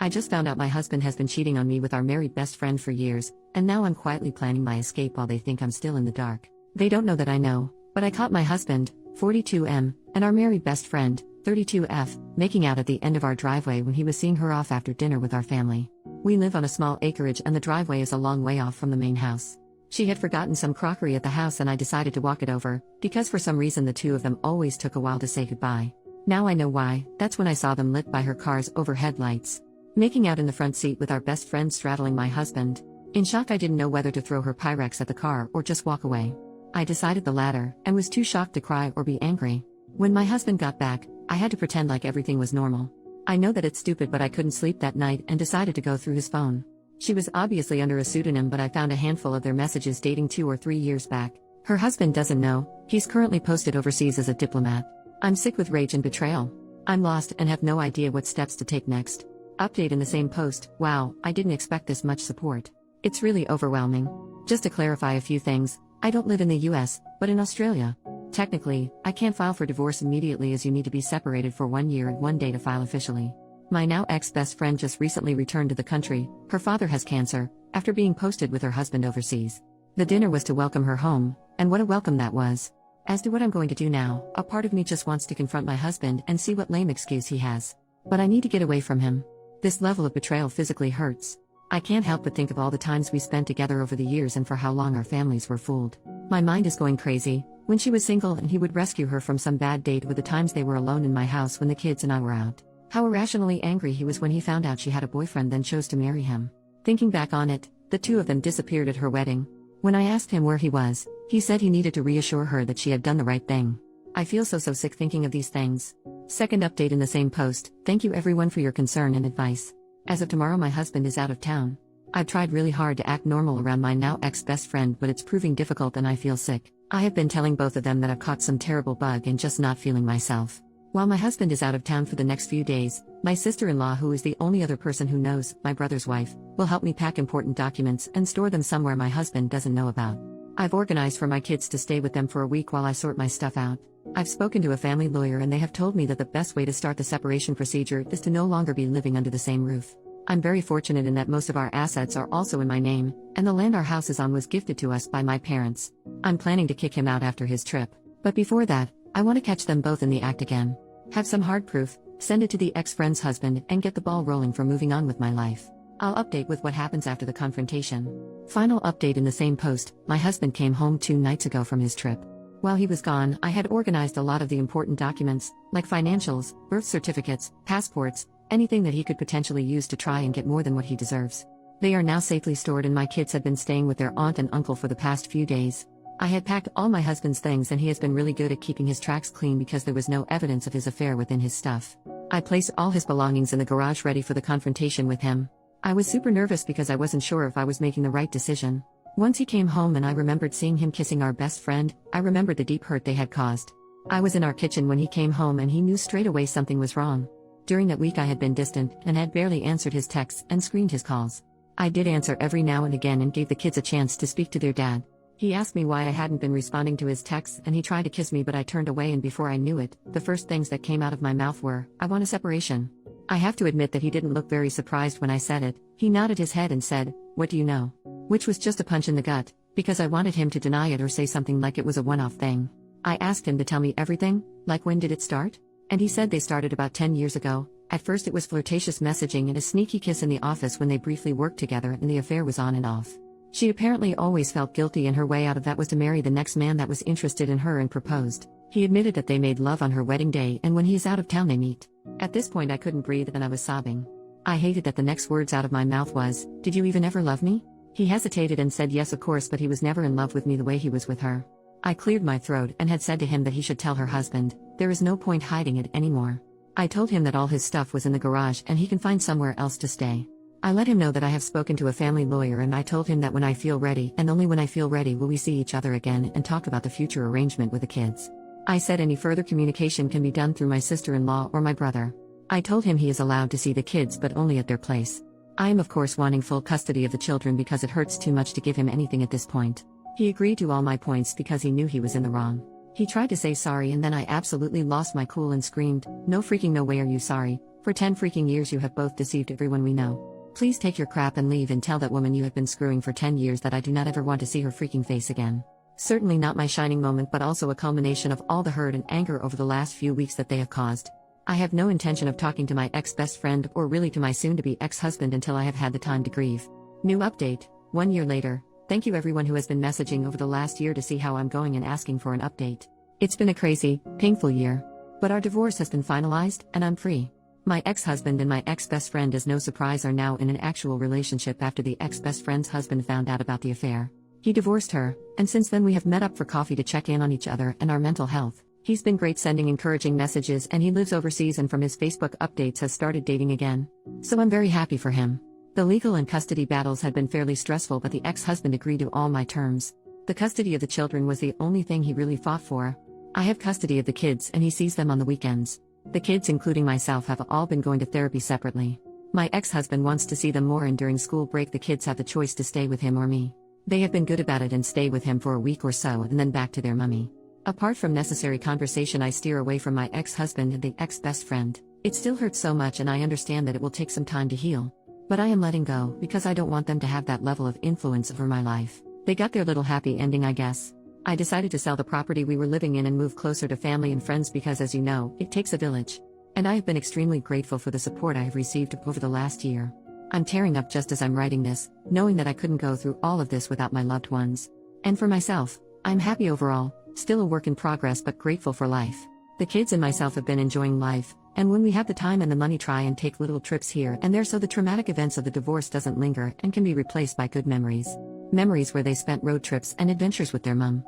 I just found out my husband has been cheating on me with our married best friend for years, and now I'm quietly planning my escape while they think I'm still in the dark. They don't know that I know, but I caught my husband, 42M, and our married best friend, 32F, making out at the end of our driveway when he was seeing her off after dinner with our family. We live on a small acreage and the driveway is a long way off from the main house. She had forgotten some crockery at the house and I decided to walk it over, because for some reason the two of them always took a while to say goodbye. Now I know why. That's when I saw them lit by her car's overhead lights. Making out in the front seat with our best friend straddling my husband. In shock, I didn't know whether to throw her Pyrex at the car or just walk away. I decided the latter, and was too shocked to cry or be angry. When my husband got back, I had to pretend like everything was normal. I know that it's stupid, but I couldn't sleep that night and decided to go through his phone. She was obviously under a pseudonym, but I found a handful of their messages dating 2 or 3 years back. Her husband doesn't know. He's currently posted overseas as a diplomat. I'm sick with rage and betrayal. I'm lost and have no idea what steps to take next. Update in the same post. Wow, I didn't expect this much support. It's really overwhelming. Just to clarify a few things, I don't live in the US, but in Australia. Technically, I can't file for divorce immediately as you need to be separated for 1 year and 1 day to file officially. My now ex-best friend just recently returned to the country. Her father has cancer, after being posted with her husband overseas. The dinner was to welcome her home, and what a welcome that was. As to what I'm going to do now, a part of me just wants to confront my husband and see what lame excuse he has. But I need to get away from him. This level of betrayal physically hurts. I can't help but think of all the times we spent together over the years and for how long our families were fooled. My mind is going crazy. When she was single and he would rescue her from some bad date, with the times they were alone in my house when the kids and I were out. How irrationally angry he was when he found out she had a boyfriend then chose to marry him. Thinking back on it, the two of them disappeared at her wedding. When I asked him where he was, he said he needed to reassure her that she had done the right thing. I feel so sick thinking of these things. Second update in the same post. Thank you everyone for your concern and advice. As of tomorrow my husband is out of town. I've tried really hard to act normal around my now ex-best friend, but it's proving difficult and I feel sick. I have been telling both of them that I've caught some terrible bug and just not feeling myself. While my husband is out of town for the next few days, my sister-in-law, who is the only other person who knows, my brother's wife, will help me pack important documents and store them somewhere my husband doesn't know about. I've organized for my kids to stay with them for a week while I sort my stuff out. I've spoken to a family lawyer and they have told me that the best way to start the separation procedure is to no longer be living under the same roof. I'm very fortunate in that most of our assets are also in my name, and the land our house is on was gifted to us by my parents. I'm planning to kick him out after his trip. But before that, I want to catch them both in the act again. Have some hard proof, send it to the ex-friend's husband, and get the ball rolling for moving on with my life. I'll update with what happens after the confrontation. Final update in the same post. My husband came home 2 nights ago from his trip. While he was gone, I had organized a lot of the important documents, like financials, birth certificates, passports, anything that he could potentially use to try and get more than what he deserves. They are now safely stored and my kids have been staying with their aunt and uncle for the past few days. I had packed all my husband's things and he has been really good at keeping his tracks clean because there was no evidence of his affair within his stuff. I placed all his belongings in the garage ready for the confrontation with him. I was super nervous because I wasn't sure if I was making the right decision. Once he came home and I remembered seeing him kissing our best friend, I remembered the deep hurt they had caused. I was in our kitchen when he came home and he knew straight away something was wrong. During that week I had been distant and had barely answered his texts and screened his calls. I did answer every now and again and gave the kids a chance to speak to their dad. He asked me why I hadn't been responding to his texts and he tried to kiss me, but I turned away, and before I knew it, the first things that came out of my mouth were, "I want a separation." I have to admit that he didn't look very surprised when I said it. He nodded his head and said, "What do you know?" Which was just a punch in the gut, because I wanted him to deny it or say something like it was a one-off thing. I asked him to tell me everything, like when did it start? And he said they started about 10 years ago. At first it was flirtatious messaging and a sneaky kiss in the office when they briefly worked together, and the affair was on and off. She apparently always felt guilty, and her way out of that was to marry the next man that was interested in her and proposed. He admitted that they made love on her wedding day, and when he is out of town they meet. At this point I couldn't breathe and I was sobbing. I hated that the next words out of my mouth was, "Did you even ever love me?" He hesitated and said yes of course, but he was never in love with me the way he was with her. I cleared my throat and had said to him that he should tell her husband. There is no point hiding it anymore. I told him that all his stuff was in the garage and he can find somewhere else to stay. I let him know that I have spoken to a family lawyer, and I told him that when I feel ready, and only when I feel ready, will we see each other again and talk about the future arrangement with the kids. I said any further communication can be done through my sister-in-law or my brother. I told him he is allowed to see the kids but only at their place. I am of course wanting full custody of the children because it hurts too much to give him anything at this point. He agreed to all my points because he knew he was in the wrong. He tried to say sorry and then I absolutely lost my cool and screamed, "No freaking no way are you sorry. For 10 freaking years you have both deceived everyone we know. Please take your crap and leave and tell that woman you have been screwing for 10 years that I do not ever want to see her freaking face again." Certainly not my shining moment, but also a culmination of all the hurt and anger over the last few weeks that they have caused. I have no intention of talking to my ex-best friend or really to my soon-to-be ex-husband until I have had the time to grieve. New update, 1 year later. Thank you everyone who has been messaging over the last year to see how I'm going and asking for an update. It's been a crazy, painful year. But our divorce has been finalized, and I'm free. My ex-husband and my ex-best friend, as no surprise, are now in an actual relationship after the ex-best friend's husband found out about the affair. He divorced her, and since then we have met up for coffee to check in on each other and our mental health. He's been great sending encouraging messages, and he lives overseas and from his Facebook updates has started dating again. So I'm very happy for him. The legal and custody battles had been fairly stressful, but the ex-husband agreed to all my terms. The custody of the children was the only thing he really fought for. I have custody of the kids and he sees them on the weekends. The kids, including myself, have all been going to therapy separately. My ex-husband wants to see them more, and during school break the kids have the choice to stay with him or me. They have been good about it and stay with him for a week or so and then back to their mummy. Apart from necessary conversation, I steer away from my ex-husband and the ex-best friend. It still hurts so much and I understand that it will take some time to heal. But I am letting go because I don't want them to have that level of influence over my life. They got their little happy ending, I guess. I decided to sell the property we were living in and move closer to family and friends because, as you know, it takes a village. And I have been extremely grateful for the support I have received over the last year. I'm tearing up just as I'm writing this, knowing that I couldn't go through all of this without my loved ones. And for myself, I'm happy overall, still a work in progress but grateful for life. The kids and myself have been enjoying life, and when we have the time and the money, try and take little trips here and there so the traumatic events of the divorce doesn't linger and can be replaced by good memories. Memories where they spent road trips and adventures with their mum.